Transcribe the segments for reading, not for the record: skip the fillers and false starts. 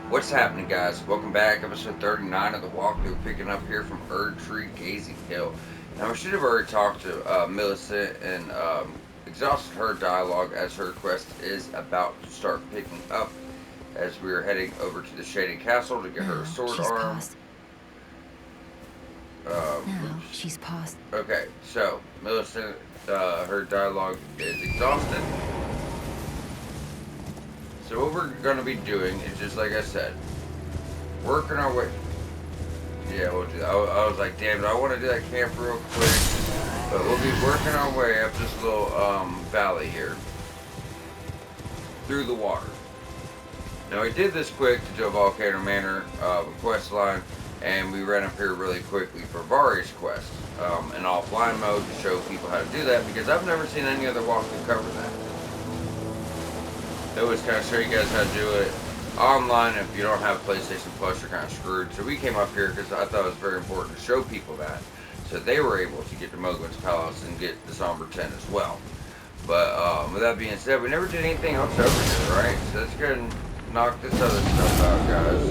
What's happening, guys? Welcome back, episode 39 of the walkthrough, picking up here from Tree Gazing Hill. Now, we should have already talked to Millicent and exhausted her dialogue as her quest is about to start picking up as we are heading over to the Shaded Castle to get her Now sword she's arm. past. Now Oops. she's past. Okay, so Millicent, her dialogue is exhausted. So what we're going to be doing is just like I said, working our way. Yeah, we'll do that. I was like, damn it, I want to do that camp real quick. But we'll be working our way up this little valley here. Through the water. Now we did this quick to do a Volcano Manor quest line. And we ran up here really quickly for Vari's quest. In offline mode to show people how to do that. Because I've never seen any other walkthrough cover that. They always kind of show you guys how to do it online. If you don't have PlayStation Plus, you're kind of screwed. So we came up here because I thought it was very important to show people that, so they were able to get to Mogul's Palace and get the Somber 10 as well. But with that being said, we never did anything else over here, right? So let's go ahead and knock this other stuff out, guys.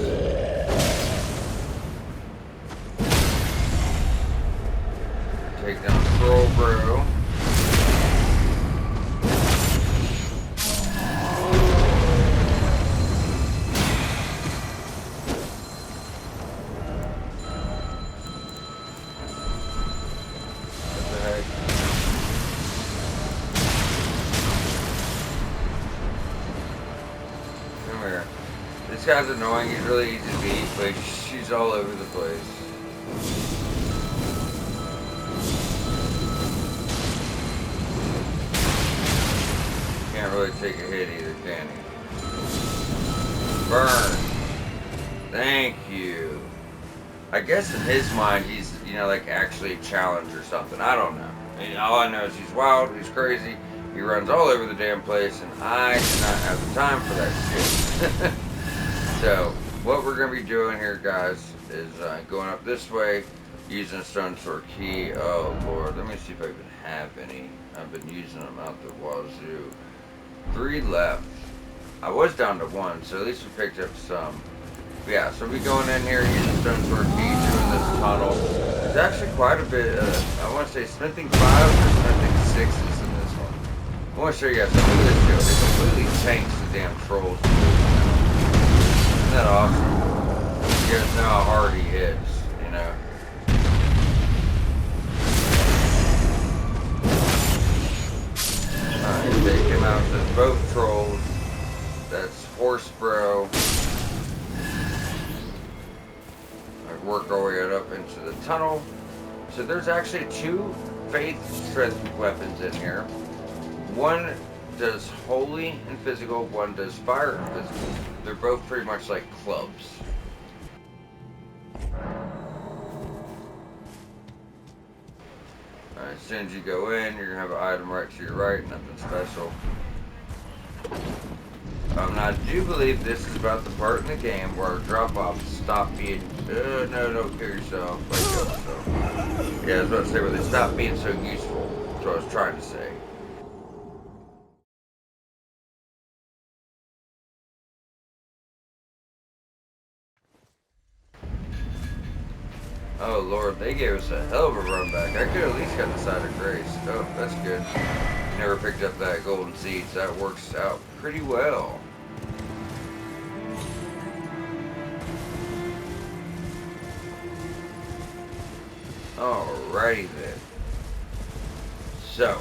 Take down Troll Bro. This guy's annoying, he's really easy to beat, but she's all over the place. Can't really take a hit either, can he? Burn! Thank you. I guess in his mind, he's, like actually a challenge or something. I don't know. I mean, all I know is he's wild, he's crazy, he runs all over the damn place, and I do not have the time for that shit. So, what we're going to be doing here, guys, is going up this way, using a stone sword key. Oh, Lord. Let me see if I even have any. I've been using them out the wazoo. 3 left. I was down to 1, so at least we picked up some. But yeah, so we'll be going in here, using stone sword key, doing this tunnel. There's actually quite a bit, I want to say smithing 5s or smithing 6s in this one. I want to show you guys something. Look at this show. It completely tanks the damn trolls. Isn't that awesome? You guys know how hard he hits, Alright, take him out. That's both trolls. That's Horse Bro. Alright, work our way up into the tunnel. So there's actually 2 faith strength weapons in here. One does holy and physical, one does fire and physical. They're both pretty much like clubs. Alright, as soon as you go in, you're gonna have an item right to your right, nothing special. Now I do believe this is about the part in the game where drop-offs stop being, no, don't kill yourself, like yourself. Yeah, I was about to say where they stop being so useful. That's what I was trying to say. Oh Lord, they gave us a hell of a run back. I could at least got the side of grace. Oh, that's good. Never picked up that golden seed, so that works out pretty well. Alrighty then. So.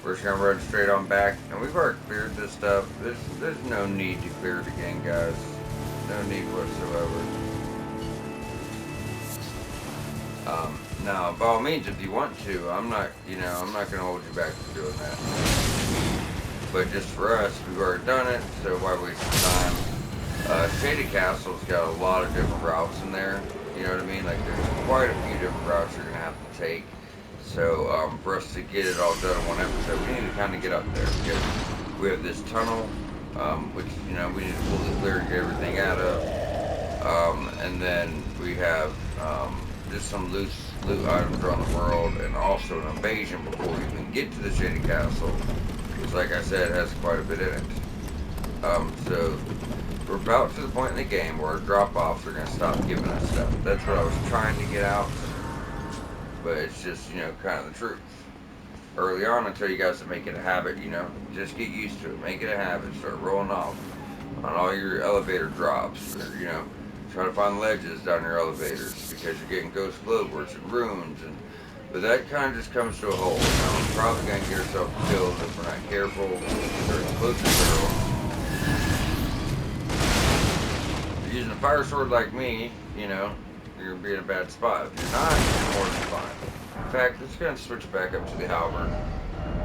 We're just gonna run straight on back, and we've already cleared this stuff. There's no need to clear it again, guys. No need whatsoever. Now, by all means, if you want to, I'm not gonna hold you back from doing that. But just for us, we've already done it, so why waste the time? Shaded Castle's got a lot of different routes in there. You know what I mean? Like, there's quite a few different routes you're gonna have to take. So, for us to get it all done in one episode, we need to kind of get up there because we have this tunnel, which, we need to fully clear and get everything out of. And then we have, just some loose loot items around the world, and also an invasion before we even get to the Shady Castle, which, like I said, has quite a bit in it. So we're about to the point in the game where our drop-offs are going to stop giving us stuff. That's what I was trying to get out, but it's just, you know, kind of the truth. Early on, I tell you guys to make it a habit, you know, just get used to it, make it a habit, start rolling off on all your elevator drops, or, you know, try to find ledges down your elevators, because you're getting ghost floorboards and runes, and but that kind of just comes to a halt. You know, we're probably going to get ourselves killed if we're not careful, or explosive barrels. If you're using a fire sword like me, you know, you're going to be in a bad spot. If you're not, you're more than fine. In fact, let's go and switch back up to the halberd,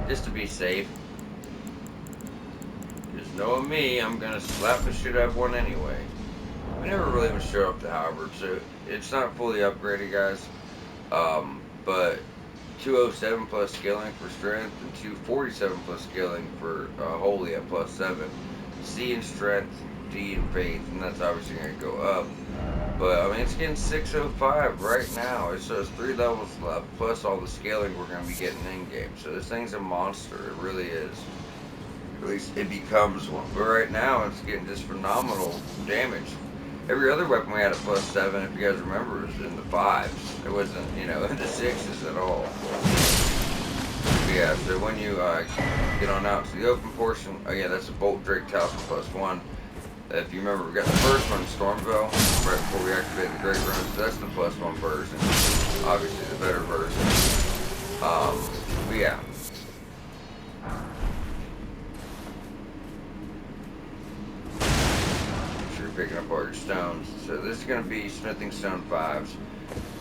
just to be safe. Just knowing me, I'm going to slap the shit out of one anyway. We never really even show up the halberd, so it's not fully upgraded, guys. But 207 plus skilling for strength, and 247 plus skilling for holy at plus 7. C in strength, D in faith, and that's obviously going to go up. But I mean, it's getting 605 right now. So it's 3 levels left, plus all the scaling we're going to be getting in game. So this thing's a monster. It really is. At least it becomes one. But right now, it's getting just phenomenal damage. Every other weapon we had at plus 7, if you guys remember, was in the 5s. It wasn't, you know, in the 6s at all. But yeah, so when you get on out to the open portion, oh yeah, that's a Bolt Drake Talisman plus 1. If you remember, we got the first one, Stormville, right before we activated the Great Runes. So that's the plus 1 version. Obviously, the better version. But yeah. Picking up all your stones. So this is going to be smithing stone 5s.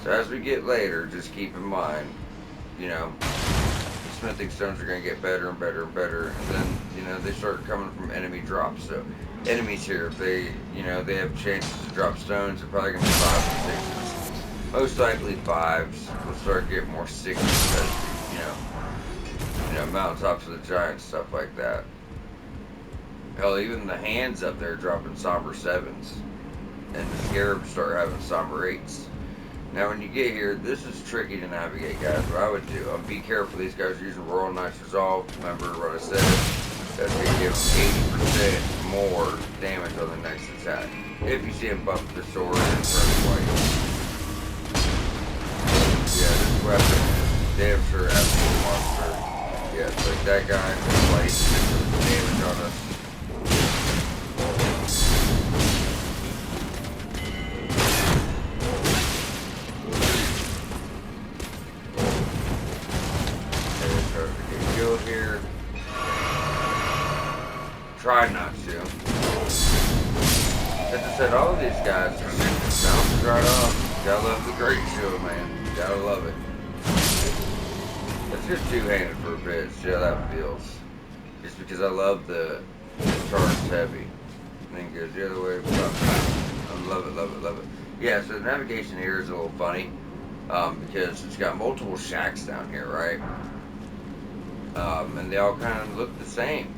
So as we get later, just keep in mind, you know, the smithing stones are going to get better and better and better, and then, you know, they start coming from enemy drops. So enemies here, if they, you know, they have chances to drop stones, they're probably going to be 5s and 6s. Most likely 5s. We'll start getting more 6s because, you know, mountaintops of the giants, stuff like that. Hell, even the hands up there dropping somber 7s. And the scarabs start having somber 8s. Now when you get here, this is tricky to navigate, guys. What I would do, be careful. These guys are using Royal Knight's Resolve. Remember what I said? That's going to give them 80% more damage on the next attack. If you see him bump the sword and turn white. Yeah, this weapon is damn sure absolute monster. Yeah, it's like that guy just like damage on us. Here. Try not to. As I said, all of these guys are bouncing right off. Gotta love the great shield, man. Gotta love it. Let's just two-handed for a bit, see how that feels. Just because I love the charged heavy. And then it goes the other way. I love it, love it, love it. Yeah, so the navigation here is a little funny. Because it's got multiple shacks down here, right? And they all kind of look the same.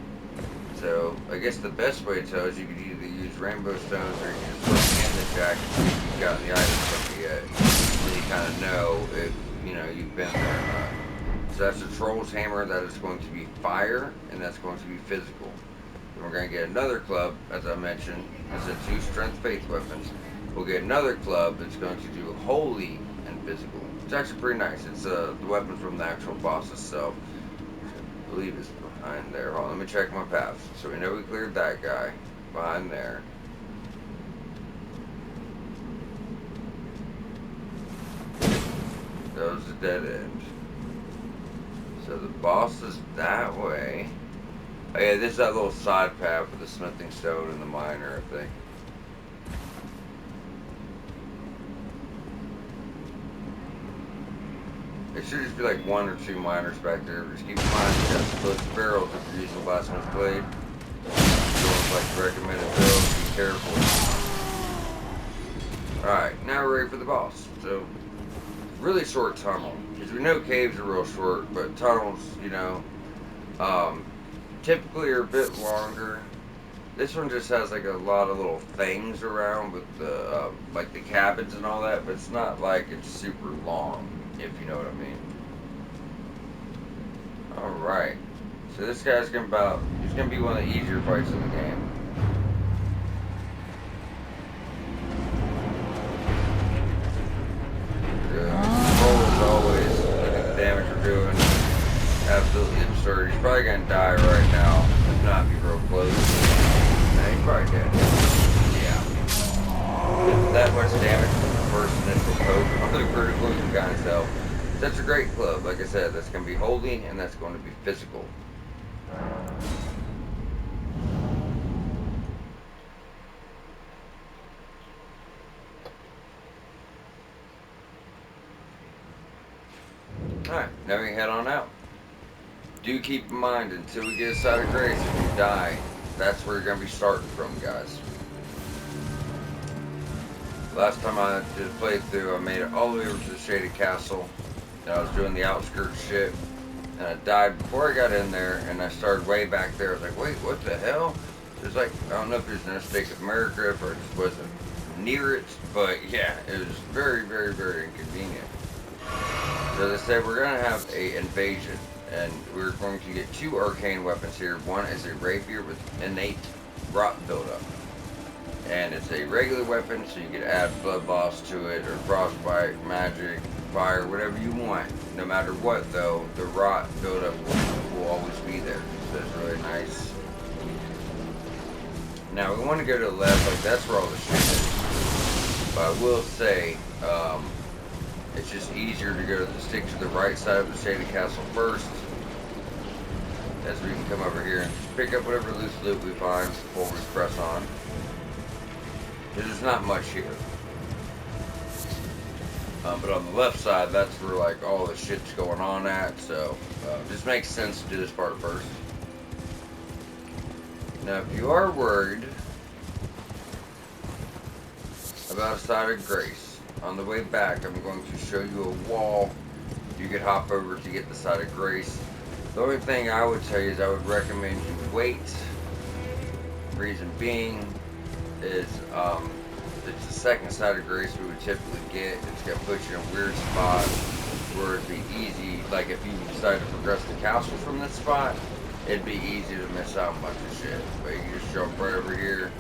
So I guess the best way to tell is you could either use rainbow stones or you can just look in the shack and see if you've gotten the items from it yet. And then you kind of know if, you know, you've been there or not. So that's a troll's hammer. That is going to be fire, and that's going to be physical. Then we're going to get another club, as I mentioned. It's a 2 strength faith weapons. We'll get another club that's going to do holy and physical. It's actually pretty nice. It's the weapon from the actual boss itself. I believe it's behind there. Hold on, let me check my paths. So we know we cleared that guy. Behind there. That was a dead end. So the boss is that way. Oh yeah, this is that little side path with the smithing stone and the miner, I think. It should just be like 1 or 2 miners back there. Just keep in mind, you got split barrels if you're using the blacksmith's blade. Going like the recommended build, be careful. Alright, now we're ready for the boss. So, really short tunnel. Because we know caves are real short, but tunnels, you know, typically are a bit longer. This one just has like a lot of little things around with the like the cabins and all that, but it's not like it's super long, if you know what I mean. All right. So this guy's he's gonna be one of the easier fights in the game. Roll as always. Look at the damage we're doing. Absolutely absurd. He's probably gonna die right now, if not be real close. Nah, he's probably dead. Yeah. That much damage from the first initial poke on the critical you can kind of tell. That's a great club. Like I said, that's going to be holding and that's going to be physical. Alright, now we can head on out. Do keep in mind, until we get a side of grace, if you die, that's where you're going to be starting from, guys. Last time I did a playthrough, I made it all the way over to the Shaded Castle. And I was doing the outskirts shit. And I died before I got in there, and I started way back there. I was like, wait, what the hell? There's like, I don't know if there's an interstate of America, if I just wasn't near it, but yeah, it was very, very, very inconvenient. So as I said, we're going to have an invasion, and we're going to get two arcane weapons here. One is a rapier with innate rot buildup. And it's a regular weapon, so you can add blood boss to it, or frostbite, magic, fire, whatever you want. No matter what, though, the rot buildup will always be there. So it's really nice. Now we want to go to the left, like that's where all the shit is. But I will say, it's just easier to go to stick to the right side of the Shaded Castle first, as we can come over here and just pick up whatever loose loot we find before we press on. Because there's not much here. But on the left side, that's where like all the shit's going on at, so it just makes sense to do this part first. Now if you are worried about a side of grace, on the way back I'm going to show you a wall you could hop over to get the side of grace. The only thing I would tell you is I would recommend you wait. Reason being is it's the second side of grace we would typically get. It's going to put you in a weird spot where it'd be easy, like if you decide to progress the castle from this spot, it'd be easy to miss out on a bunch of shit. But you can just jump right over here,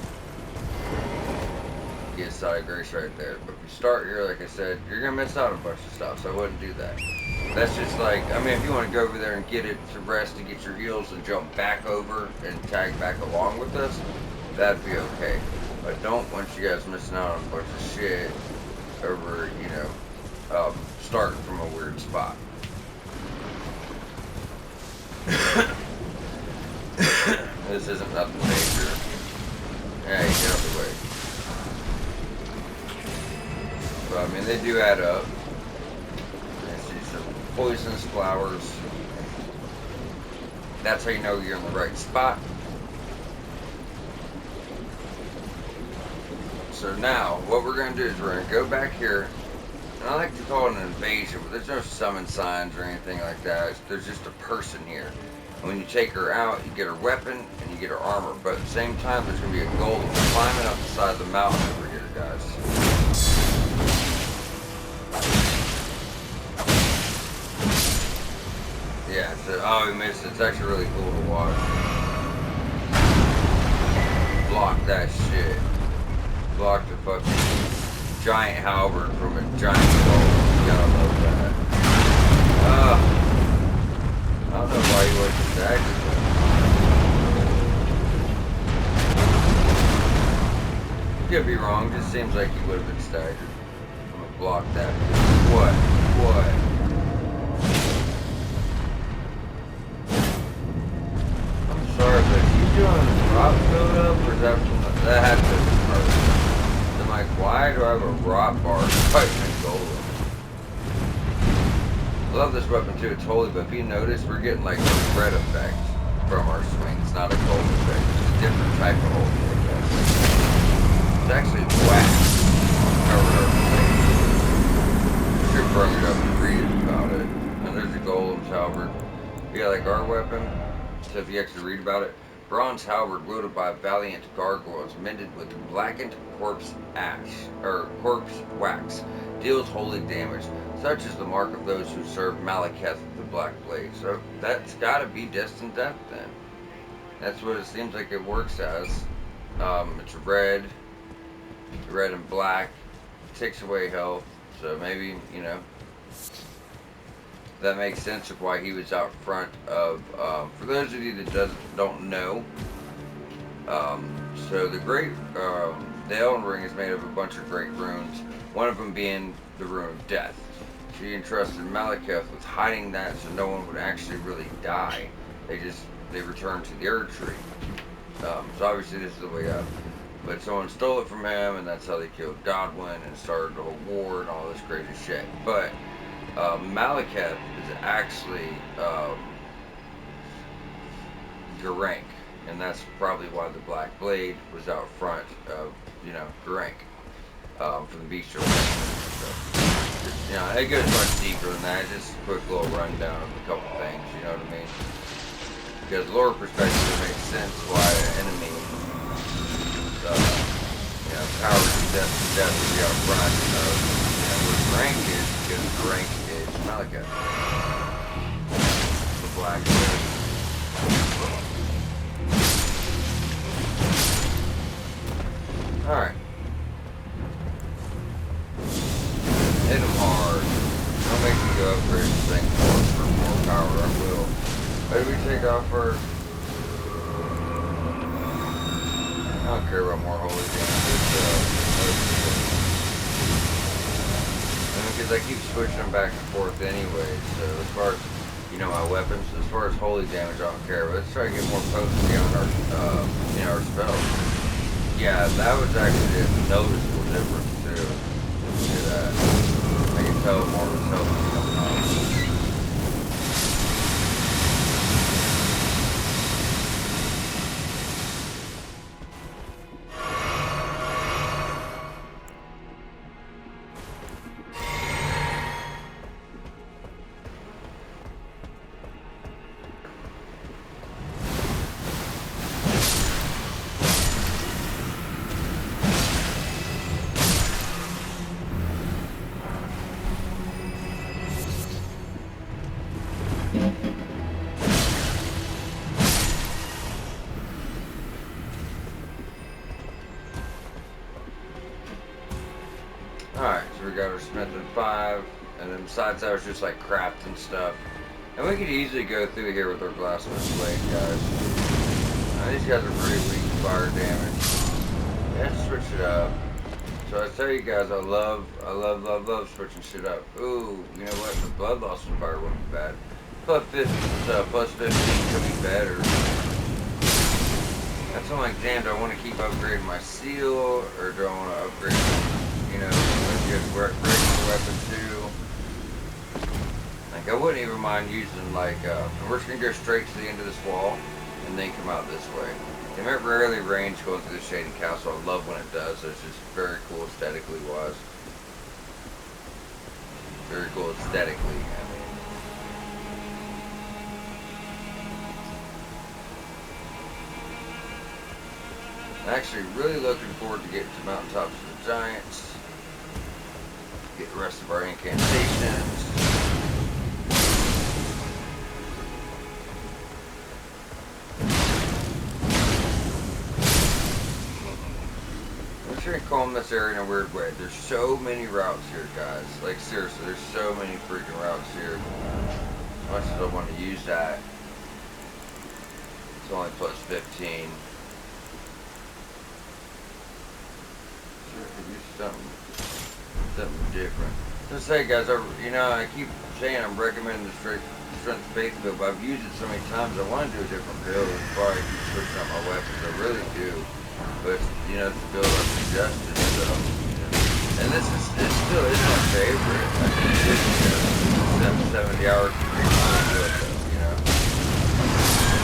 get a side of grace right there. But if you start here, like I said, you're going to miss out on a bunch of stuff, so I wouldn't do that. That's just like, I mean, if you want to go over there and get it to rest to get your heals and jump back over and tag back along with us, that'd be okay. But don't want you guys missing out on a bunch of shit over, you know, starting from a weird spot. This isn't nothing major. Yeah, you get out of the way. But I mean, they do add up. I see some poisonous flowers. That's how you know you're in the right spot. So now, what we're going to do is we're going to go back here, and I like to call it an invasion, but there's no summon signs or anything like that. There's just a person here. And when you take her out, you get her weapon, and you get her armor. But at the same time, there's going to be a golem climbing up the side of the mountain over here, guys. Yeah, so, oh, we missed it. It's actually really cool to watch. Block that shit. Blocked a fucking giant halberd from a giant golem. Gotta love that. I don't know why he wasn't staggered. Could be wrong, just seems like he would have been staggered. I'm gonna block that. What? I'm sorry, but are you doing rock build-up, or is that from the... That has to be perfect. I'm like, why do I have a rot bar fighting a golem? I love this weapon too, totally, but if you notice, we're getting like a red effect from our swing. It's not a gold effect, it's a different type of holding effect. It's actually whack. Should bring it up and read about it. And there's a golem's halberd. Yeah, like our weapon, so if you actually read about it, Bronze halberd wielded by valiant gargoyles, mended with blackened corpse ash or corpse wax, deals holy damage, such as the mark of those who serve Malekith the Black Blade. So that's got to be destined death then. That's what it seems like it works as. It's red and black, takes away health. So maybe, that makes sense of why he was out front of, for those of you that don't know, so the Elden Ring is made of a bunch of great runes, one of them being the rune of death. She entrusted Malekith with hiding that so no one would actually really die. They returned to the Erd Tree. So obviously this is the way up. But someone stole it from him, and that's how they killed Godwin and started a war and all this crazy shit. But Malekith is actually Geraint, and that's probably why the Black Blade was out front of, Geraint from the bestial. So, it goes much deeper than that. Just a quick little rundown of a couple things, you know what I mean? Because lore perspective, it makes sense why an enemy, power to death would be out front of, where Geraint is, because Geraint is Malekith. The Black Blade. Alright. Hit him hard. Don't make me go upgrade this thing for more power, I will. Maybe we take off first. I don't care about more holy damage. Because I keep switching them back and forth anyway. So as far as, my weapons, as far as holy damage, I don't care. But let's try to get more potency on our spells. Yeah, that was actually a noticeable difference too. See that? I can tell more was helping coming on. Alright, so we got our Smith and 5, and then besides that was just like crafting stuff. And we could easily go through here with our Blasphemous Blade, guys. These guys are pretty weak to fire damage. Let's switch it up. So I tell you guys, I love switching shit up. Ooh, you know what? The Blood Loss and Fire wouldn't be bad. Plus 15 could be better. That's why I'm like, damn, do I want to keep upgrading my seal, or do I want to upgrade, regular weapon too? Like, I wouldn't even mind using, like, we're just going to go straight to the end of this wall, and then come out this way. They might rarely range going through the Shady Castle. I love when it does. So it's just very cool aesthetically wise. Very cool aesthetically, I mean. Actually, really looking forward to getting to Mountaintops of the Giants. Get the rest of our incantations. I'm trying to comb this area in a weird way. There's so many routes here, guys. Like, seriously, there's so many freaking routes here. As much as I want to use that, it's only plus 15. Something different. Just say, guys, I keep saying I'm recommending the Strength of Faith build, but I've used it so many times. I want to do a different build as far as switching out my weapons. I really do, but it's the build I suggested. So, and this still is my favorite. I think it's 70 hours to make my build,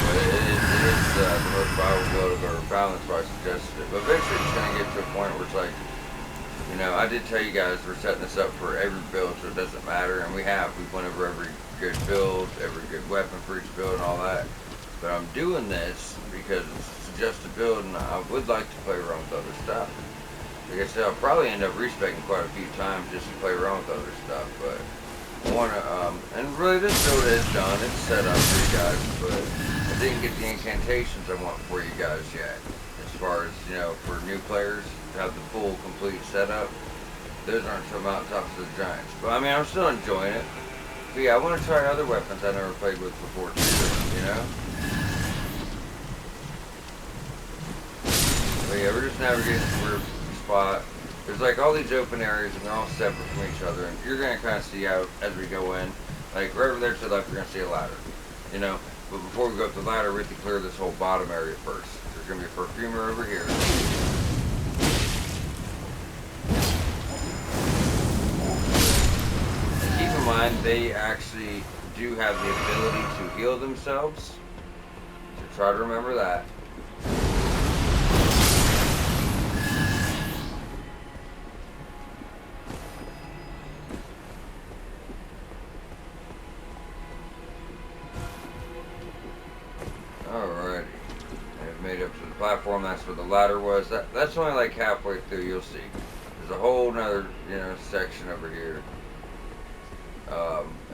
but it is the most viable build I've ever found. That's why I suggested it. But eventually, it's going to get to a point where it's like, I did tell you guys we're setting this up for every build, so it doesn't matter, and we have. We've went over every good build, every good weapon for each build, and all that. But I'm doing this because it's just a build, and I would like to play around with other stuff. Like I said, I'll probably end up respecing quite a few times just to play around with other stuff, but I want to, and really this build is done, it's set up for you guys, but I didn't get the incantations I want for you guys yet. As far as, you know, for new players to have the full, complete setup, those aren't till Mountaintops of the Giants. But I mean, I'm still enjoying it. But yeah, I want to try other weapons I never played with before too, you know? But yeah, we're just navigating through spot. There's like all these open areas and they're all separate from each other, and you're gonna kind of see out as we go in. Like right over there to the left, you're gonna see a ladder, you know. But before we go up the ladder, we have to clear this whole bottom area first. There's gonna be a perfumer over here. And keep in mind, they actually do have the ability to heal themselves. So try to remember that. Alrighty, I've made up to the platform. That's where the ladder was. That's only like halfway through. You'll see. There's a whole nother, you know, section over here,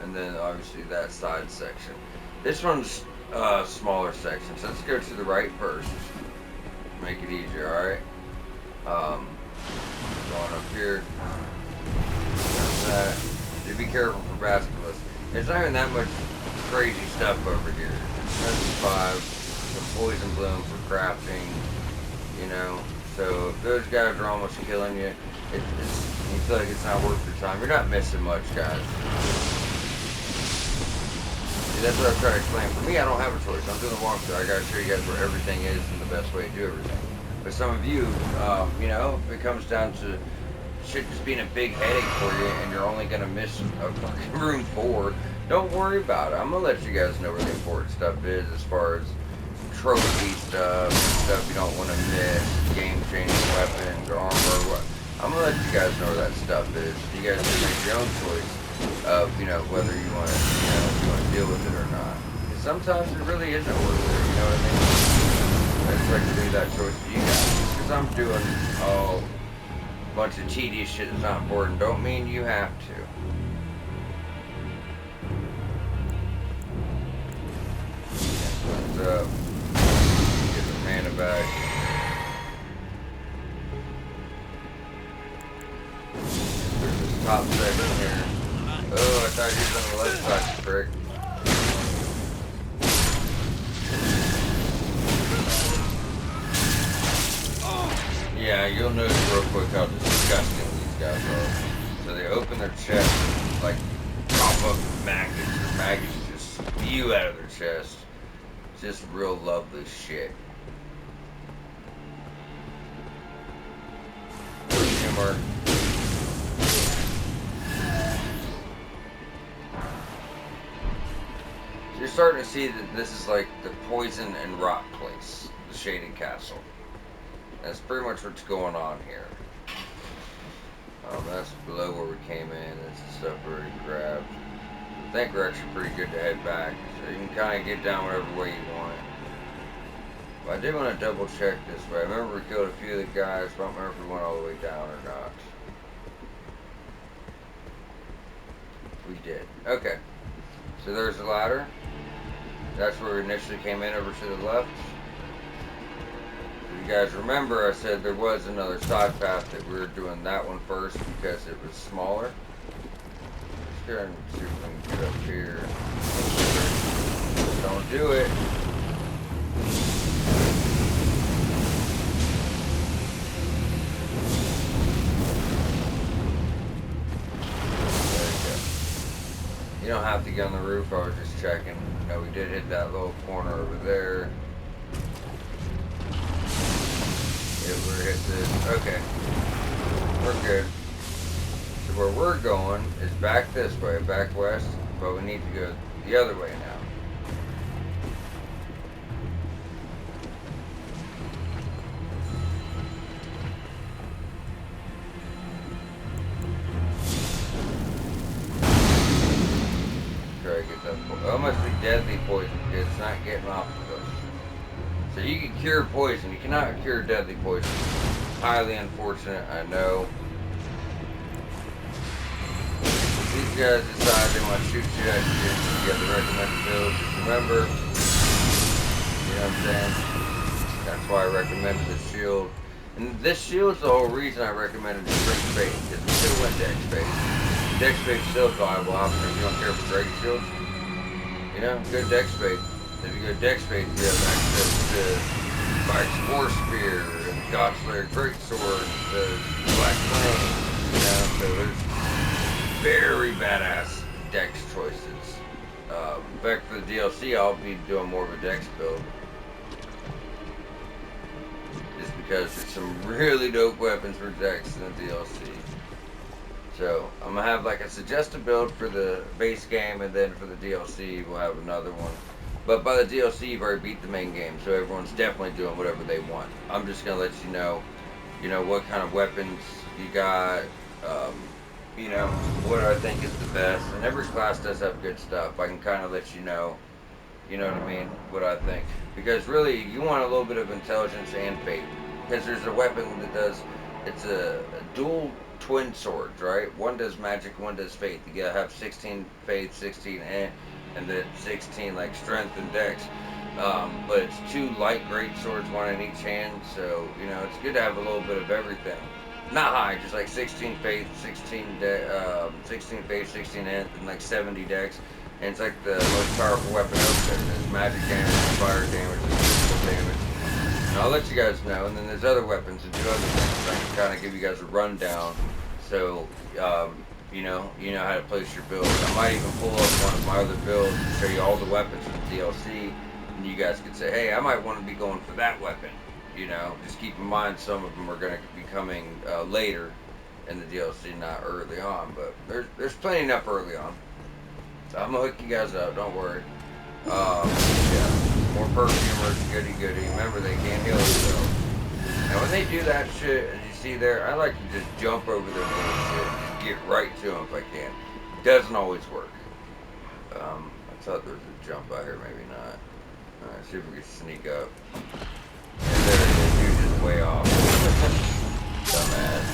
and then obviously that side section. This one's smaller section. So let's go to the right first. Make it easier. All right. Going up here. That. Just be careful for basketballs. There's not even that much crazy stuff over here. That's 5, the poison bloom for crafting, you know. So if those guys are almost killing you, you feel like it's not worth your time. You're not missing much, guys. See, that's what I try to explain. For me, I don't have a choice. I'm doing the walkthrough. I gotta show you guys where everything is and the best way to do everything. But some of you, you know, if it comes down to shit just being a big headache for you and you're only gonna miss a fucking room 4, don't worry about it. I'm gonna let you guys know where the important stuff is as far as trophy stuff you don't want to miss, game-changing weapons or armor. I'm gonna let you guys know where that stuff is. You guys can make your own choice of, you know, whether you want to, you know, if you want to deal with it or not. Because sometimes it really isn't worth it. You know what I mean? I just like to leave that choice to you guys. Because I'm doing a bunch of tedious shit that's not important. Don't mean you have to. What's up? Get the mana back. There's this top section here. Oh, I thought you was on the left side, prick. Yeah, you'll notice real quick how disgusting these guys are. So they open their chest, like pop up maggots, or maggots just spew out of their chest. Just real lovely shit. Humor. So you're starting to see that this is like the poison and rot place, the Shaded Castle. That's pretty much what's going on here. That's below where we came in. That's the stuff we already grabbed. I think we're actually pretty good to head back. So you can kind of get down whatever way you want. But I did want to double check this way. I remember we killed a few of the guys, but I don't remember if we went all the way down or not. We did. Okay. So there's the ladder. That's where we initially came in over to the left. If you guys remember, I said there was another side path that we were doing that one first because it was smaller. Let's go and see if we can get up here. Don't do it. There you go. You don't have to get on the roof. I was just checking. You know, we did hit that little corner over there. Yeah, we're hit this. Okay. We're good. So where we're going is back this way, back west, but we need to go the other way now. Try to get that. Almost the deadly poison because it's not getting off of us. So you can cure poison. You cannot cure deadly poison. Highly unfortunate, I know. These guys decide they want to shoot you at you get the recommended build. Just remember, you know what I'm saying? That's why I recommended the shield. And this shield's the whole reason I recommended the strength bait, because we could have went dex bait. Dex bait's still a viable option if you don't care for dragon shields. You know, good dex bait. If you go dex bait, you have access to Mike's War Spear and Godslayer Greatsword, the Black Flame, you know, so there's very badass dex choices. In fact, for the DLC, I'll be doing more of a dex build. Just because there's some really dope weapons for dex in the DLC. So, I'm going to have like a suggested build for the base game, and then for the DLC, we'll have another one. But by the DLC, you've already beat the main game, so everyone's definitely doing whatever they want. I'm just going to let you know, what kind of weapons you got, you know, what I think is the best. And every class does have good stuff. I can kind of let you know what I mean, what I think. Because really, you want a little bit of intelligence and fate. Because there's a weapon that does, it's a dual twin swords, right? One does magic, one does faith. You gotta have 16 faith, 16 and then 16 like strength and dex. But it's 2 light great swords, one in each hand. So, you know, it's good to have a little bit of everything. Not high, just like 16 faith, 16 faith, 16 and like 70 dex. And it's like the most powerful weapon out there. There's magic damage, fire damage, and physical damage. And I'll let you guys know. And then there's other weapons and 2 other things. I can kind of give you guys a rundown. So, you know how to place your build. I might even pull up one of my other builds and show you all the weapons from the DLC. And you guys could say, hey, I might want to be going for that weapon. You know, just keep in mind some of them are going to be coming later in the DLC, not early on. But there's plenty enough early on. So I'm going to hook you guys up, don't worry. Yeah, more perfumers, goody. Remember, they can't heal themselves. And when they do that shit, as you see there, I like to just jump over their bullshit and just get right to them if I can. Doesn't always work. I thought there was a jump out here, maybe not. Alright, see if we can sneak up. And there it is, he was just way off. Dumbass.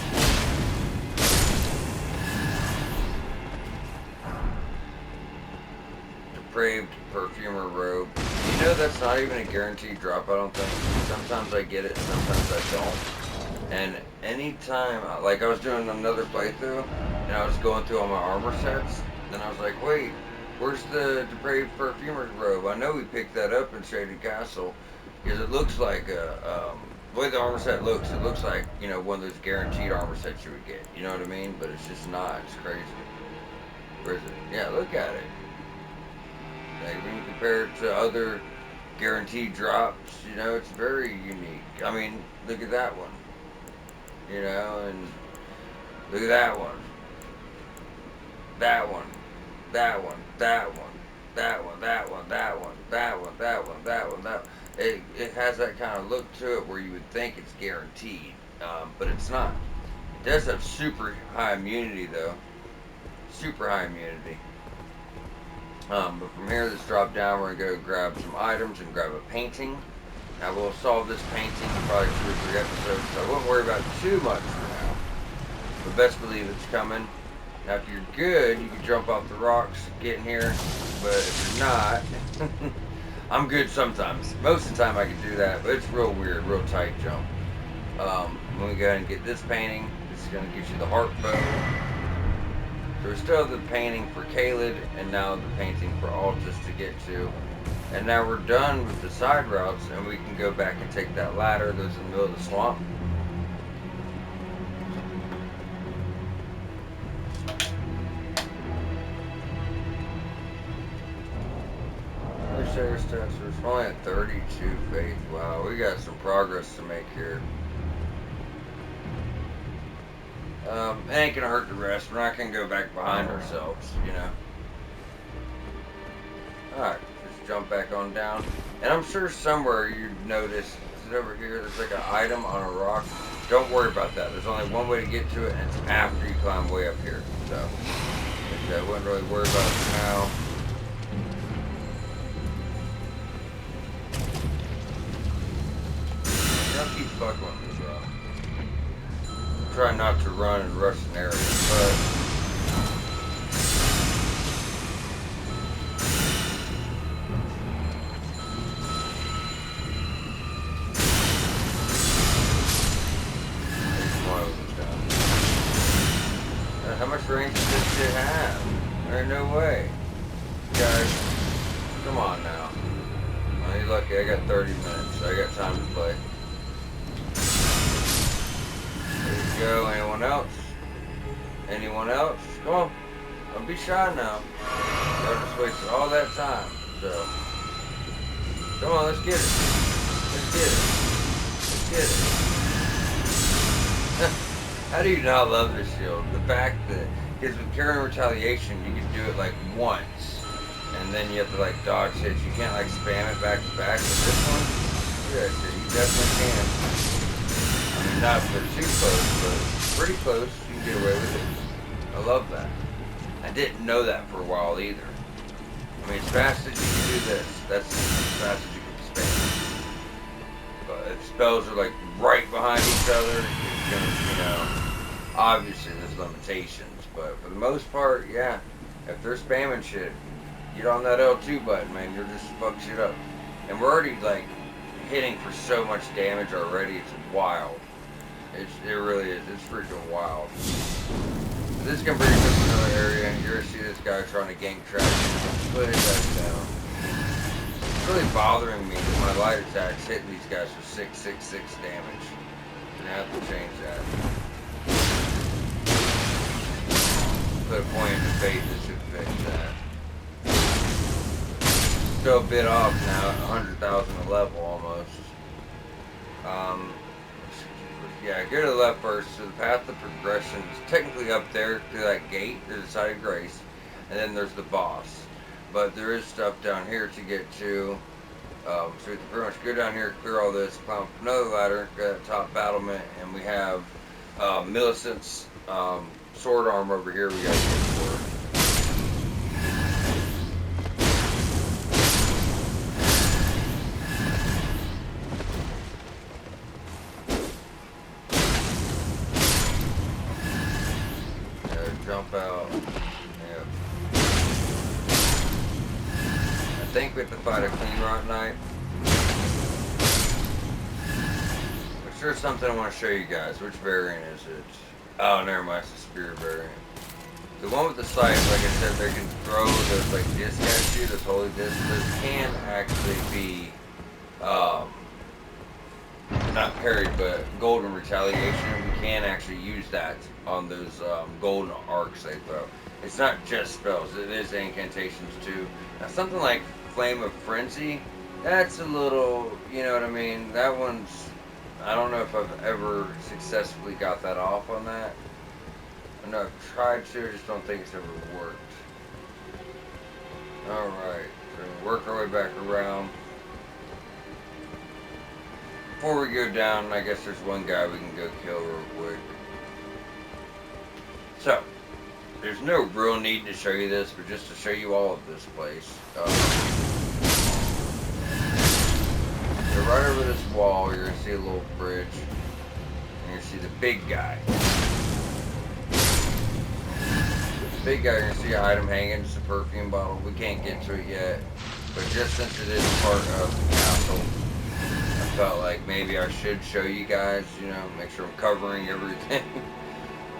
Depraved Perfumer Robe. You know that's not even a guaranteed drop, I don't think. Sometimes I get it, sometimes I don't. And anytime, like I was doing another playthrough, and I was going through all my armor sets, and I was like, wait, where's the Depraved Perfumer's Robe? I know we picked that up in Shaded Castle, because it looks like the way the armor set looks, it looks like, you know, one of those guaranteed armor sets you would get. You know what I mean? But it's just not. It's crazy. Where is it? Yeah, look at it. Like, when you compare it to other guaranteed drops, you know, it's very unique. I mean, look at that one. You know, and look at that one. That one. That one. That one. That one. That one. That one. That one. That one. That one. That one. It has that kind of look to it where you would think it's guaranteed, but it's not. It does have super high immunity though. Super high immunity. But from here, let's drop down. We're going to go grab some items and grab a painting. Now, we'll solve this painting in probably 2 or 3 episodes, so I won't worry about it too much for now. But best believe it's coming. Now, if you're good, you can jump off the rocks, get in here. But if you're not, I'm good sometimes. Most of the time I can do that, but it's real weird, real tight jump. When we go ahead and get this painting, this is going to get you the heart bow. So we still have the painting for Kaled, and now the painting for Altus to get to. And now we're done with the side routes, and we can go back and take that ladder that's in the middle of the swamp. We're only at 32 faith. Wow, we got some progress to make here. It ain't gonna hurt the rest. We're not gonna go back behind ourselves, you know. Alright, just jump back on down. And I'm sure somewhere you've noticed, is it over here? There's like an item on a rock. Don't worry about that. There's only one way to get to it, and it's after you climb way up here. So, I wouldn't really worry about it for now. fucking with me, bro. Try not to run and rush an area, but how much range does this shit have? There's no way. Guys, come on now. Oh, you're lucky, I got 30 minutes, so I got time to play. There you go, anyone else? Anyone else? Come on, don't be shy now. Y'all just wasted all that time, so. Come on, let's get it. Let's get it. Let's get it. How do you not love this shield? The fact that, because with carrying retaliation, you can do it like once, and then you have to like dodge hits. You can't like spam it back to back. With this one, yeah, you definitely can. I mean, not if they're too close, but pretty close. You can get away with it. I love that. I didn't know that for a while either. I mean, as fast as you can do this, that's as fast as you can spam. But if spells are like right behind each other, it's gonna, you know, obviously there's limitations, but for the most part, yeah, if they're spamming shit, get on that L2 button, man, you'll just fuck shit up. And we're already like hitting for so much damage already, it's wild. It really is, it's freaking wild. This is gonna bring us to another area. You're gonna see this guy trying to gank traction. Put his guys down. It's really bothering me that my light attacks hitting these guys for 666 damage. I'm gonna have to change that. Put a point in the face that should fix that. Still a bit off now at 100,000 a level almost. Yeah, go to the left first. So the path of progression is technically up there through that gate. There's the side of grace, and then there's the boss. But there is stuff down here to get to. So we can pretty much go down here, clear all this, climb up another ladder, go to that top battlement, and we have Millicent's sword arm over here. We got to get for. Jump out. Yep. I think we have to fight a clean rock knight. But sure, something I want to show you guys. Which variant is it? Oh, never mind. It's the spear variant. The one with the sights, like I said, they can throw those like disc at you. Those holy discs. Those can actually be not parried, but golden retaliation. We can actually use that on those golden arcs they throw. It's not just spells, it is incantations too. Now something like Flame of Frenzy, that's a little, you know what I mean, that one's, I don't know if I've ever successfully got that off on that. I know I've tried to, I just don't think it's ever worked. Alright, so work our way back around. Before we go down, I guess there's one guy we can go kill real quick. So, there's no real need to show you this, but just to show you all of this place. So right over this wall, you're going to see a little bridge. And you're going to see the big guy. The big guy, you're going to see an item hanging. It's a perfume bottle. We can't get to it yet. But just since it is part of the castle, I felt like maybe I should show you guys, you know, make sure I'm covering everything.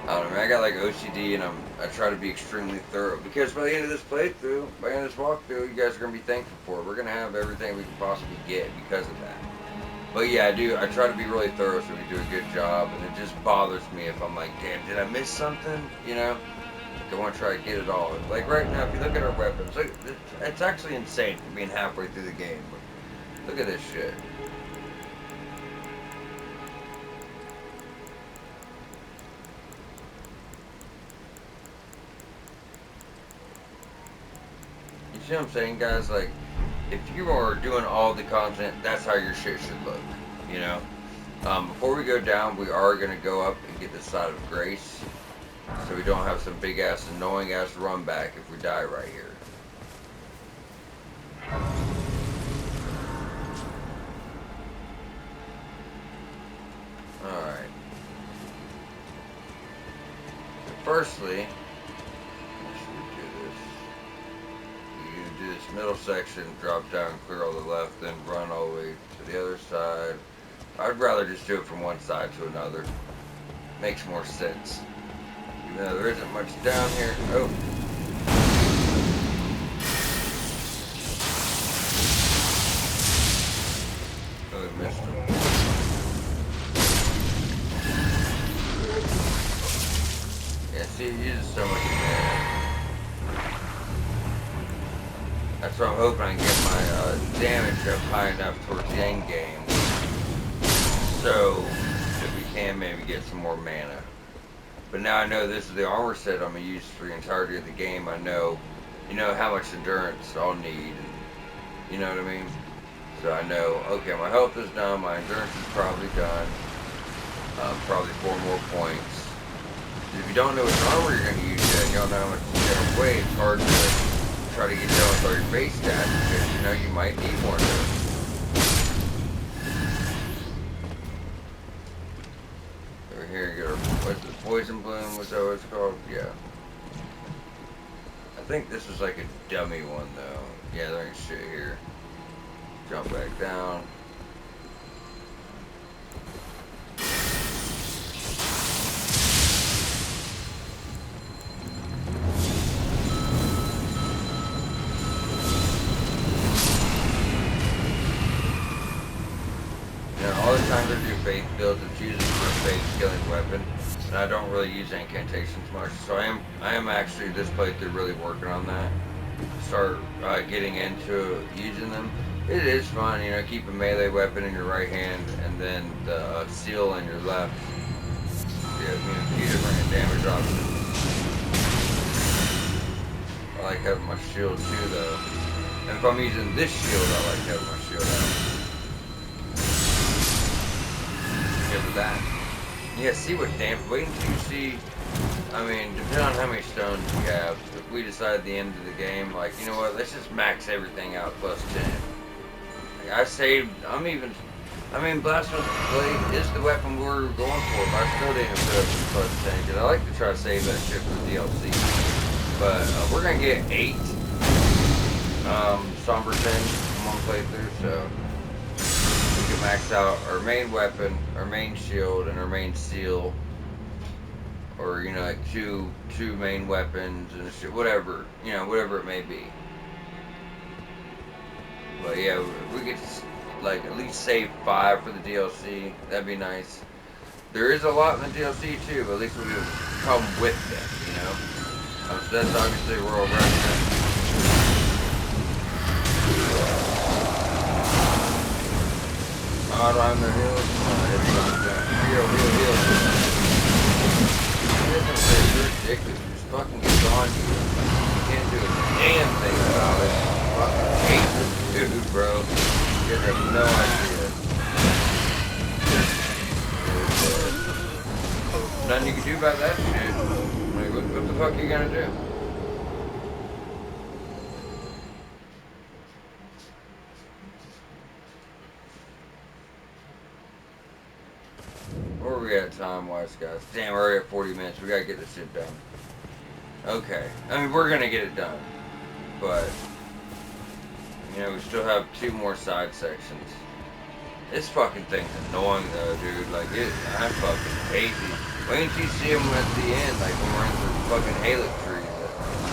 I don't know, man, I got like OCD and I try to be extremely thorough because by the end of this playthrough, by the end of this walkthrough, you guys are going to be thankful for it. We're going to have everything we can possibly get because of that. But yeah, I try to be really thorough so we do a good job, and it just bothers me if I'm like, damn, did I miss something? You know? Like I want to try to get it all. Like right now, if you look at our weapons, look, it's actually insane for being halfway through the game. But look at this shit. You see what I'm saying, guys? Like, if you are doing all the content, that's how your shit should look, you know? Before we go down, we are going to go up and get the side of grace, so we don't have some big-ass, annoying-ass run back if we die right here. firstly, you do this middle section, drop down, clear all the left, then run all the way to the other side. I'd rather just do it from one side to another. Makes more sense. Even though there isn't much down here. Oh. Oh, we missed him. Yeah, see, it uses so much mana. That's why I'm hoping I can get my damage up high enough towards the end game. So, if we can maybe get some more mana. But now I know this is the armor set I'm going to use for the entirety of the game. I know, you know, how much endurance I'll need. And, you know what I mean? So I know, okay, my health is done, my endurance is probably done. Probably 4 more points. If you don't know which armor you're going to use yet, you don't know how much it's going to weigh, it's hard to try to get down with all your base stats because, you know, you might need more of those. Over here you go, what's the poison bloom, what's that what it's called? Yeah. I think this was like a dummy one though. Yeah, there ain't shit here. Jump back down. All the times I do faith builds, it's usually for a faith killing weapon, and I don't really use incantations much. So I am actually this playthrough really working on that. Start getting into using them. It is fun, you know. Keep a melee weapon in your right hand, and then the seal in your left. Yeah, a few different damage options. I like having my shield too, though. And if I'm using this shield, I like having my shield out. For that. Yeah, see what damage. Wait until you see. I mean, depending on how many stones we have, if we decide at the end of the game, like, you know what, let's just max everything out plus 10. Like, I saved. I mean, Blasphemous Blade is the weapon we were going for, but I still didn't put up to plus 10 because I like to try to save that shit for the DLC. But we're gonna get 8 Somber 10 in one playthrough, so. We can max out our main weapon, our main shield, and our main seal, or you know, like two main weapons and shit, whatever, you know, whatever it may be. But yeah, we could like at least save 5 for the DLC. That'd be nice. There is a lot in the DLC too, but at least we would come with them, you know. So that's obviously Royal Resident. Out on the hill, heal. You're ridiculous. Just fucking gets on you. You can't do a damn thing about it. Fucking hate this dude, bro. You guys have no idea. Nothing you can do about that shit. Like, what the fuck are you gonna do? Where are we at time-wise, guys? Damn, we're already at 40 minutes. We gotta get this shit done. Okay. I mean, we're gonna get it done. But, you know, we still have 2 more side sections. This fucking thing's annoying, though, dude. Like, I fucking hate these. Wait until you see them at the end, like when we're in the fucking Halix tree, the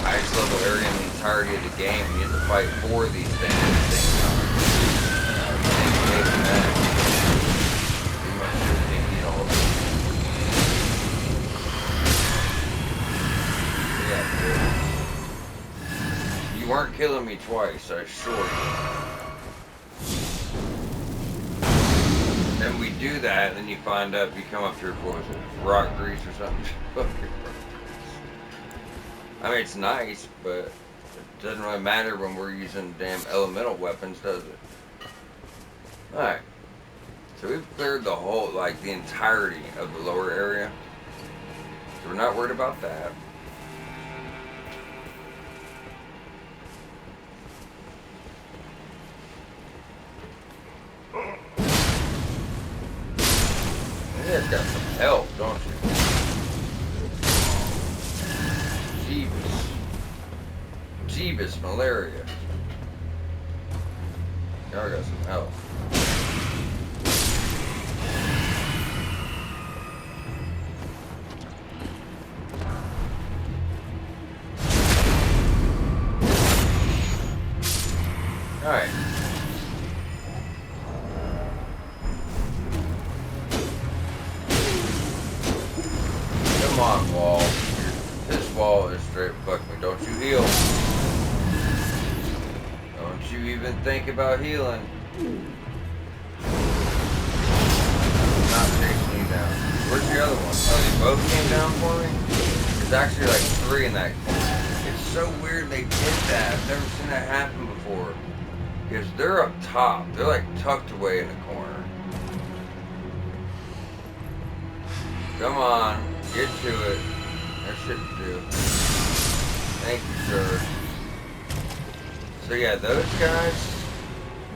highest level area in the entirety of the game. You have to fight 4 of these things at the same time. I hate that. You weren't killing me twice, I assure you. Then we do that, and then you find out you come up here for rock grease or something. I mean, it's nice, but it doesn't really matter when we're using damn elemental weapons, does it? Alright. So we've cleared the whole, like, the entirety of the lower area. So we're not worried about that. You guys got some help, don't you? Jeebus malaria. Y'all got some help. Alright. Come on, wall. This wall is straight fuck me. Don't you heal. Don't you even think about healing. Not chasing you down. Where's the other one? Oh, they both came down for me? There's actually like 3 in that corner. It's so weird they did that. I've never seen that happen before. Because they're up top. They're like tucked away in the corner. Come on. Get to it. That should do. Thank you, sir. So yeah, those guys,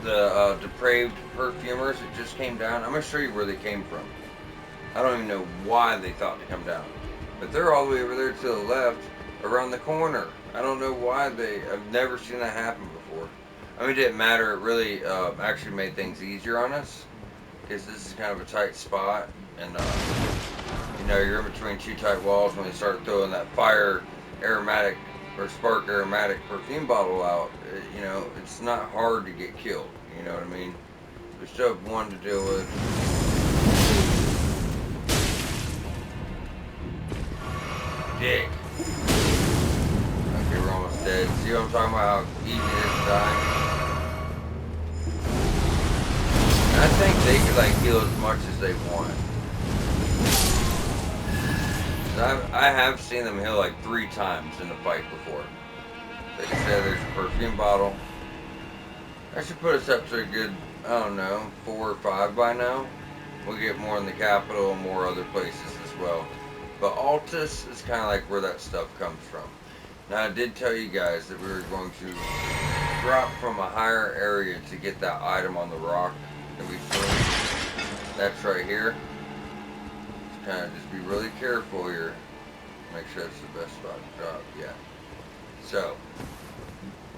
the depraved perfumers that just came down, I'm going to show you where they came from. I don't even know why they thought to come down. But they're all the way over there to the left, around the corner. I don't know why I've never seen that happen before. I mean, it didn't matter. It really actually made things easier on us. Because this is kind of a tight spot. And, you know, you're in between 2 tight walls. When they start throwing that fire aromatic or spark aromatic perfume bottle out, you know, it's not hard to get killed. You know what I mean? We still have one to deal with. Dick. Okay, we're almost dead. See what I'm talking about? How easy it is to die? I think they could like heal as much as they want. I have seen them heal like 3 times in the fight before. Like I said, there's a perfume bottle. That should put us up to a good, I don't know, 4 or 5 by now. We'll get more in the capital and more other places as well. But Altus is kind of like where that stuff comes from. Now I did tell you guys that we were going to drop from a higher area to get that item on the rock that we found. That's right here. Just kind of just be really careful here. Make sure that's the best spot to drop. Yeah. So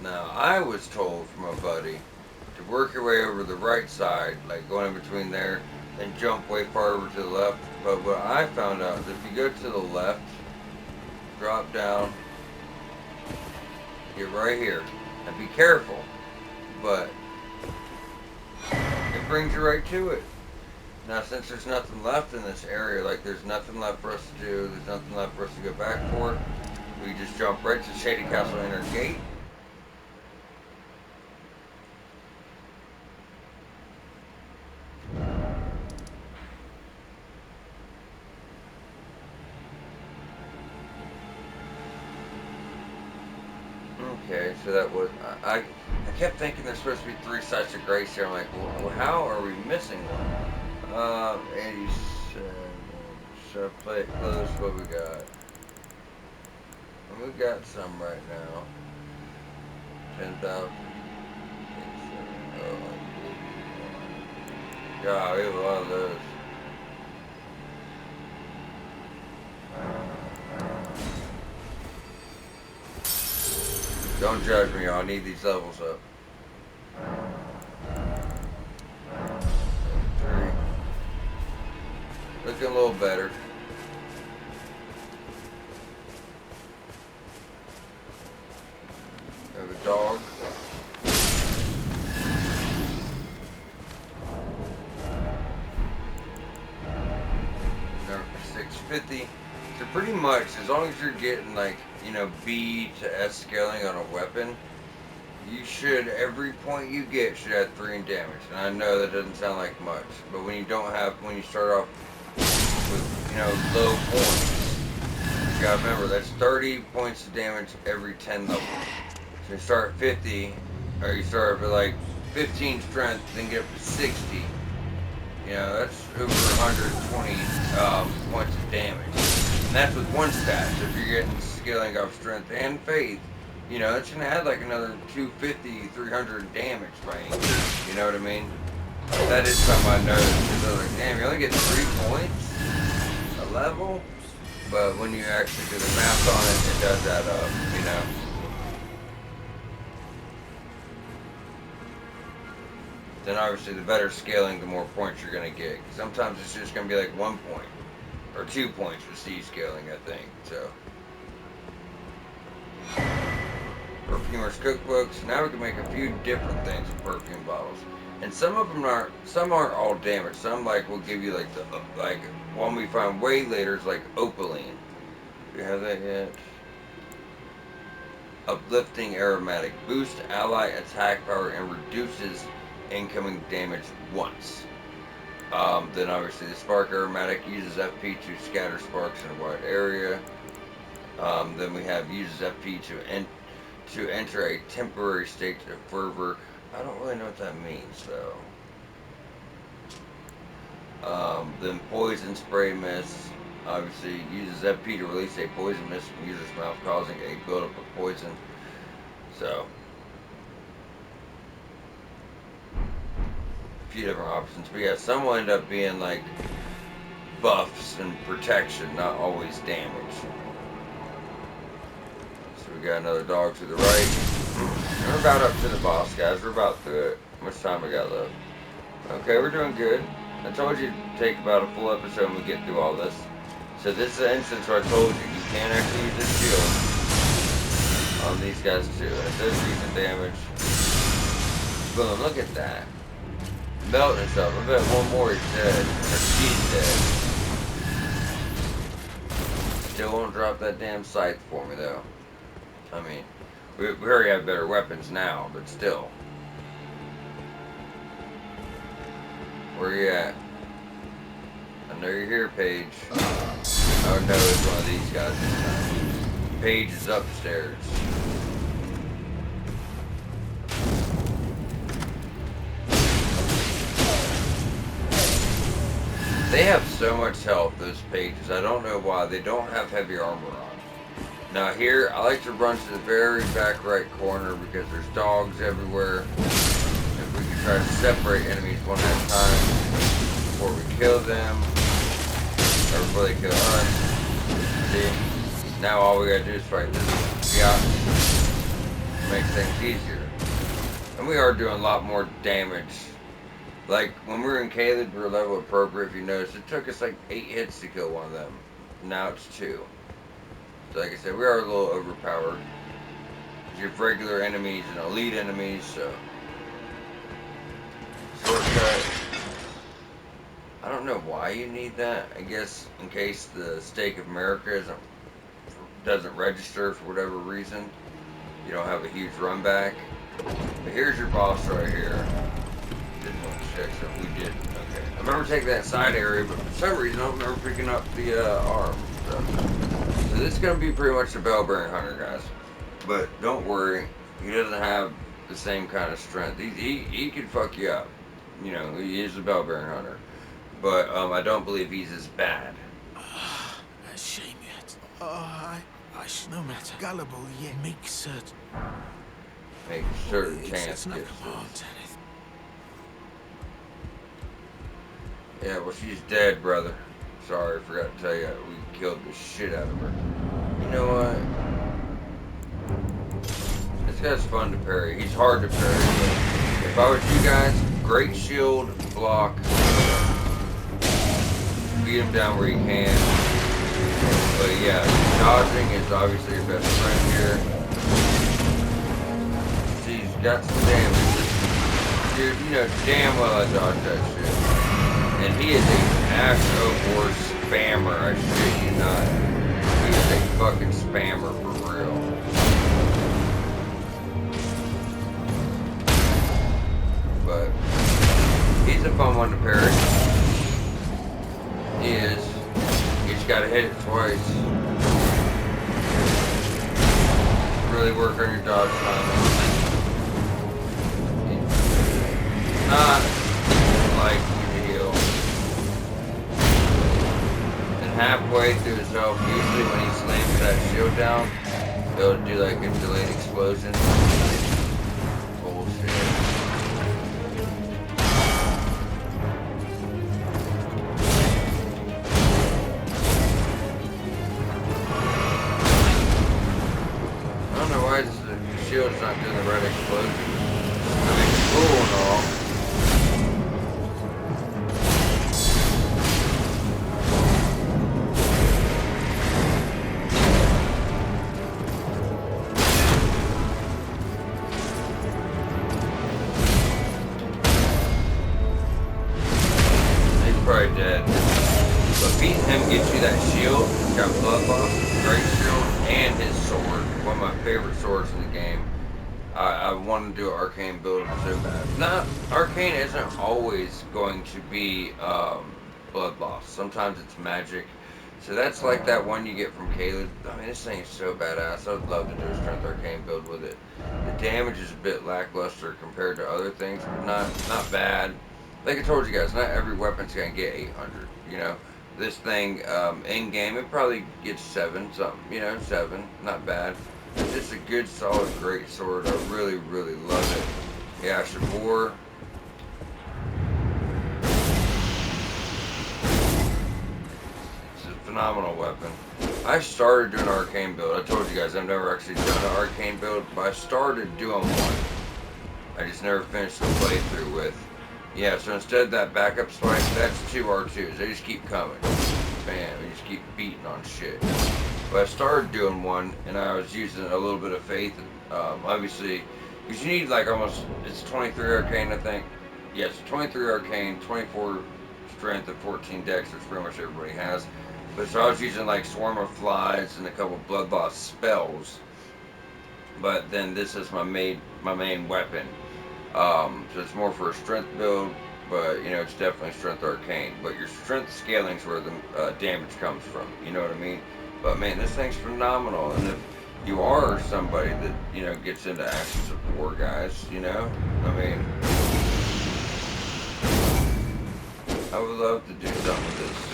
now I was told from a buddy to work your way over the right side, like going in between there, and jump way far over to the left. But what I found out is if you go to the left, drop down, get right here, and be careful, but it brings you right to it. Now since there's nothing left in this area, like there's nothing left for us to do, there's nothing left for us to go back for, we just jump right to Shady Castle Inner Gate. Okay, so that was, I kept thinking there's supposed to be 3 sites of grace here. I'm like, well, how are we missing one? 87. So play it close. What we got? We got some right now. 10,000. Oh, God, we have a lot of those. Don't judge me, I need these levels up. 3. Looking a little better. We have a dog. Number 650. So pretty much, as long as you're getting like, you know, B to S scaling on a weapon, you should, every point you get should add 3 in damage. And I know that doesn't sound like much, but when you don't have, when you start off with, you know, low points, you gotta remember that's 30 points of damage every 10 levels. So you start at 50, or you start with like 15 strength, then get up to 60. You know, that's over 120 points of damage. And that's with one stat. So if you're getting scaling off strength and faith, you know, it's gonna add like another 250, 300 damage range. You know what I mean? That is something I noticed. Because I was like, damn, you only get 3 points a level? But when you actually do the math on it, it does add up, you know. Then obviously the better scaling, the more points you're going to get. Sometimes it's just going to be like 1 point or 2 points with C scaling, I think. So, perfumers' cookbooks. Now we can make a few different things with perfume bottles, and some of them aren't. Some aren't all damaged. Some like will give you like the one we find way later is like opaline. Do you have that yet? Uplifting aromatic, boost ally attack power and reduces incoming damage once. Then obviously the spark aromatic uses FP to scatter sparks in a wide area. Then we have uses FP to enter a temporary state of fervor. I don't really know what that means though. Then poison spray mist obviously uses FP to release a poison mist from user's mouth, causing a buildup of poison. So, a few different options. But yeah, some will end up being like buffs and protection, not always damage. So we got another dog to the right. We're about up to the boss, guys. We're about through it. How much time we got left? Okay, we're doing good. I told you to take about a full episode when we get through all this. So this is an instance where I told you you can actually use this shield on these guys too. And it does decent damage. Boom, look at that. Melting itself. I bet one more he's dead. Or she's dead. Still won't drop that damn scythe for me though. I mean, we already have better weapons now, but still. Where you at? I know you're here, Paige. Oh no, it's one of these guys this time. Paige is upstairs. They have so much health, those pages. I don't know why. They don't have heavy armor on. Now here, I like to run to the very back right corner because there's dogs everywhere. If we can try to separate enemies one at a time before we kill them, or before they kill us. See? Now all we gotta do is fight this biatch. Makes things easier. And we are doing a lot more damage. Like, when we were in Caleb, we were level appropriate, if you notice. It took us like 8 hits to kill one of them. Now it's 2. So like I said, we are a little overpowered. You have regular enemies and elite enemies, so. Shortcut. I don't know why you need that. I guess in case the Stake of America doesn't register for whatever reason. You don't have a huge run back. But here's your boss right here. Didn't want to check, so we did. Okay. I remember taking that side area, but for some reason I don't remember picking up the arm. So this is going to be pretty much the bell-bearing hunter, guys. But don't worry, he doesn't have the same kind of strength. He can fuck you up. You know, he is a bell-bearing hunter. But I don't believe he's as bad. Shame yet. I no matter. Gullible yet. Make certain. Make certain chance gets Yeah, well, she's dead, brother. Sorry, I forgot to tell you. We killed the shit out of her. You know what? This guy's fun to parry. He's hard to parry, but if I was you guys, great shield, block, beat him down where you can. But yeah, dodging is obviously your best friend here. See, he's got some damage. Dude, you know damn well I dodged that shit. And he is a Astro Force spammer, I shit you not. He is a fucking spammer for real. But he's a fun one to parry. He is. You just gotta hit it twice. Really work on your dodge timing. Not like halfway through his health, usually when he slams that shield down, it'll do like a delayed explosion. Bullshit. probably dead. But beating him gets you that shield. He's got blood loss, great shield, and his sword. One of my favorite swords in the game. I wanted to do an arcane build so bad. Not arcane isn't always going to be blood loss. Sometimes it's magic. So that's like that one you get from Caleb. I mean, this thing is so badass. I would love to do a strength arcane build with it. The damage is a bit lackluster compared to other things, but not bad. Like I told you guys, not every weapon's gonna get 800. You know, this thing in game it probably gets 7 something. You know, 7, not bad. It's just a good, solid, great sword. I really, really love it. Yeah, Shabor. It's a phenomenal weapon. I started doing an arcane build. I told you guys I've never actually done an arcane build, but I started doing one. I just never finished the playthrough with. Yeah, so instead of that backup spike, that's 2 R2s. They just keep coming. Bam, they just keep beating on shit. But I started doing one, and I was using a little bit of faith. Obviously, because you need like almost, it's 23 arcane, I think. Yes, 23 arcane, 24 strength, and 14 dex, which pretty much everybody has. But so I was using like swarm of flies and a couple blood loss spells. But then this is my main weapon. So it's more for a strength build, but you know it's definitely strength arcane. But your strength scaling is where the damage comes from. You know what I mean? But man, this thing's phenomenal. And if you are somebody that you know gets into Axis of War, guys, you know, I mean, I would love to do something with this.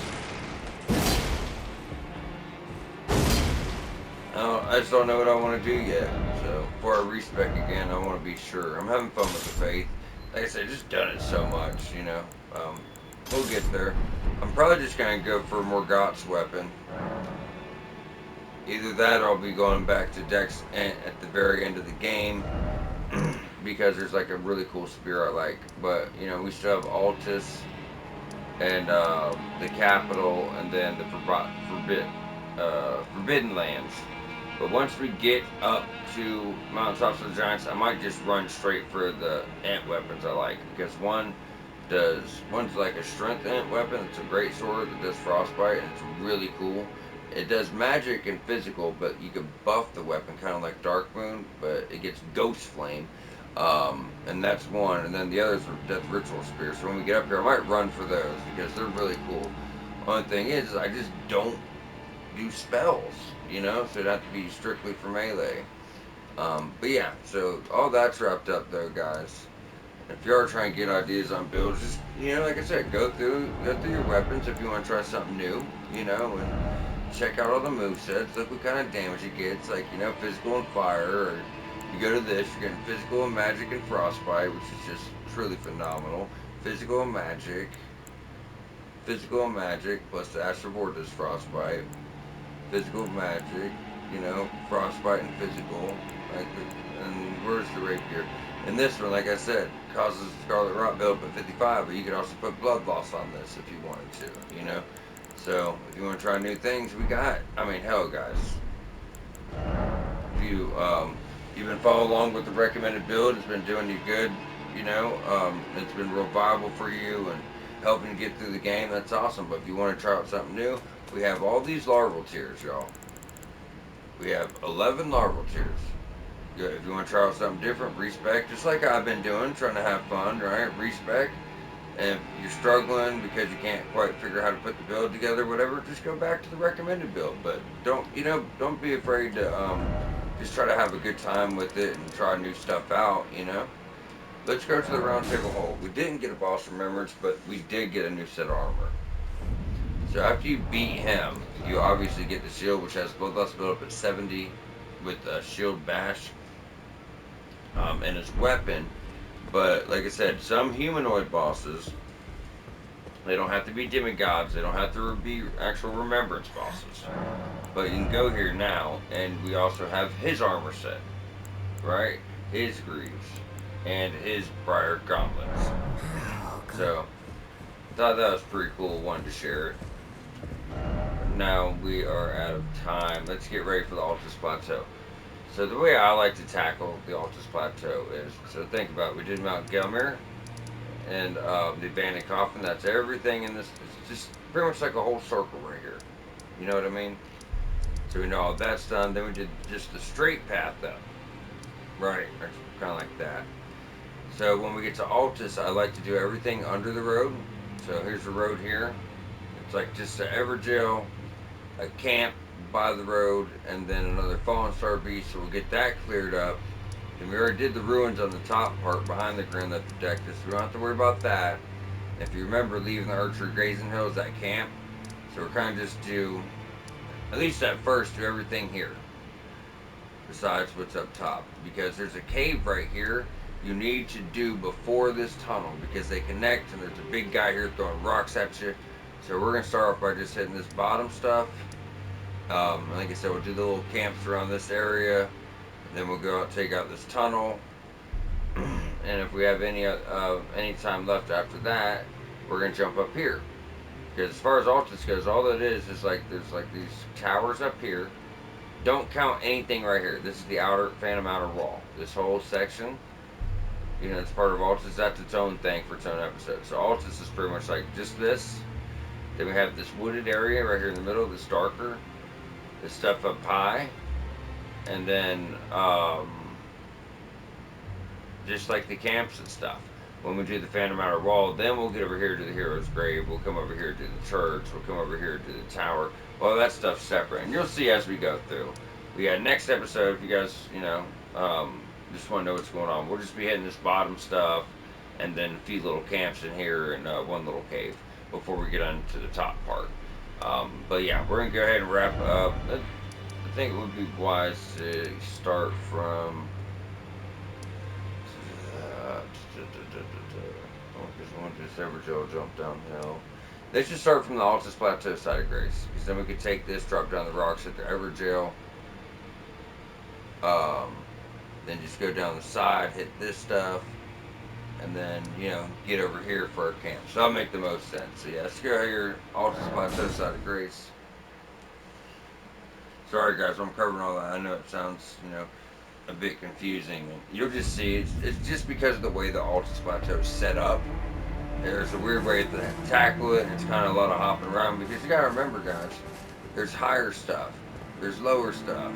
I just don't know what I want to do yet. So before I respec again, I want to be sure. I'm having fun with the faith. Like I said, just done it so much, you know. We'll get there. I'm probably just gonna go for Morgott's weapon. Either that or I'll be going back to Dex at the very end of the game because there's like a really cool spear I like. But you know, we still have Altus and the capital, and then the Forbidden Lands. But once we get up to Mountaintops of the Giants, I might just run straight for the ant weapons I like, because one's like a strength ant weapon. It's a great sword that does frostbite, and it's really cool. It does magic and physical, but you can buff the weapon kind of like Dark Moon, but it gets Ghost Flame. And that's one, and then the others are Death Ritual Spear. So when we get up here, I might run for those because they're really cool. Only thing is I just don't do spells, you know, so it'd have to be strictly for melee. But yeah, so all that's wrapped up though, guys. If you are trying to get ideas on builds, just, you know, like I said, go through your weapons if you want to try something new, you know, and check out all the movesets, look what kind of damage it gets, like, you know, physical and fire, or you go to this, you're getting physical and magic and frostbite, which is just truly phenomenal. Physical and magic, plus the Astral Vortex does frostbite. Physical magic, you know, frostbite and physical, like and where's the rapier? And this one, like I said, causes Scarlet Rot build up at 55, but you could also put blood loss on this if you wanted to, you know. So if you want to try new things, we got. I mean, hell, guys, if you've been following along with the recommended build, it's been doing you good, you know. It's been real viable for you and helping you get through the game. That's awesome. But if you want to try out something new, we have all these larval tiers, y'all. We have 11 larval tiers. If you want to try out something different, respec, just like I've been doing, trying to have fun, right? Respec. And if you're struggling because you can't quite figure out how to put the build together, whatever, just go back to the recommended build. But don't be afraid to just try to have a good time with it and try new stuff out, you know. Let's go to the round table hole. We didn't get a boss remembrance, but we did get a new set of armor. So after you beat him, you obviously get the shield, which has bloodlust build up at 70 with a shield bash and his weapon. But like I said, some humanoid bosses, they don't have to be demigods, they don't have to be actual remembrance bosses. But you can go here now, and we also have his armor set, right? His greaves and his prior gauntlets. So thought that was pretty cool. Wanted to share it. Now we are out of time. Let's get ready for the Altus Plateau. So the way I like to tackle the Altus Plateau is, so think about it. We did Mount Gelmir, and the abandoned coffin. That's everything in this. It's just pretty much like a whole circle right here. You know what I mean? So we know all that's done. Then we did just the straight path up. Right, kind of like that. So when we get to Altus, I like to do everything under the road. So here's the road here. It's like just an Everjail, a camp by the road, and then another fallen star beach. So we'll get that cleared up. And we already did the ruins on the top part behind the ground that protect us. We don't have to worry about that. If you remember leaving the archery grazing hills, that camp. So we're kind of just do, at least at first, do everything here. Besides what's up top. Because there's a cave right here you need to do before this tunnel. Because they connect and there's a big guy here throwing rocks at you. So we're going to start off by just hitting this bottom stuff. Like I said, we'll do the little camps around this area. Then we'll go out, take out this tunnel. And if we have any time left after that, we're going to jump up here. Because as far as Altus goes, all that is like there's like these towers up here. Don't count anything right here. This is the outer Phantom Outer Wall. This whole section, you know, it's part of Altus. That's its own thing for its own episode. So Altus is pretty much like just this. Then we have this wooded area right here in the middle, this darker. This stuff up high. And then just like the camps and stuff. When we do the Phantom Outer Wall, then we'll get over here to the Hero's Grave. We'll come over here to the church. We'll come over here to the tower. All that stuff's separate. And you'll see as we go through. We got next episode, if you guys, you know, just want to know what's going on. We'll just be hitting this bottom stuff. And then a few little camps in here and one little cave before we get on to the top part. But yeah, we're going to go ahead and wrap up. I think it would be wise to start from... This Everjail jump downhill. They should start from the Altus Plateau side of Grace, because then we could take this, drop down the rocks at the Everjail, then just go down the side, hit this stuff, and then, you know, get over here for our camp. So that'll make the most sense. So yeah, let's go here, Altus Plateau side of Grace. Sorry guys, I'm covering all that. I know it sounds, you know, a bit confusing. You'll just see, it's just because of the way the Altus Plateau is set up. There's a weird way to tackle it, and it's kind of a lot of hopping around, because you gotta remember guys, there's higher stuff, there's lower stuff,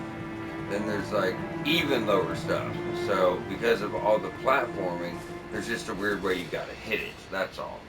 then there's like even lower stuff. So because of all the platforming, there's just a weird way you gotta hit it, that's all.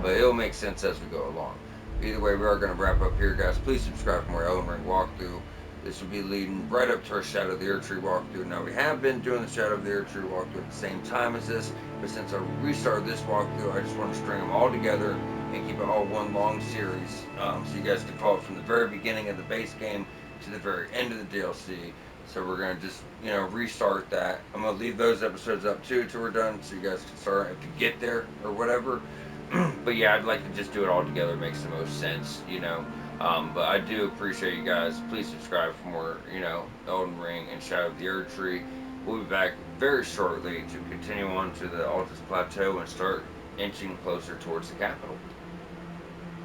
But it'll make sense as we go along. Either way, we are going to wrap up here guys. Please subscribe for more Elden Ring walkthrough. This will be leading right up to our Shadow of the Erdtree walkthrough. Now we have been doing the Shadow of the Erdtree walkthrough at the same time as this, but since I restarted this walkthrough, I just want to string them all together and keep it all one long series, so you guys can follow it from the very beginning of the base game to the very end of the DLC. So we're going to just, you know, restart that. I'm going to leave those episodes up too till we're done, so you guys can start if you get there or whatever. But yeah, I'd like to just do it all together. It makes the most sense, you know. But I do appreciate you guys. Please subscribe for more, you know, Elden Ring and Shadow of the Erdtree. We'll be back very shortly to continue on to the Altus Plateau and start inching closer towards the capital.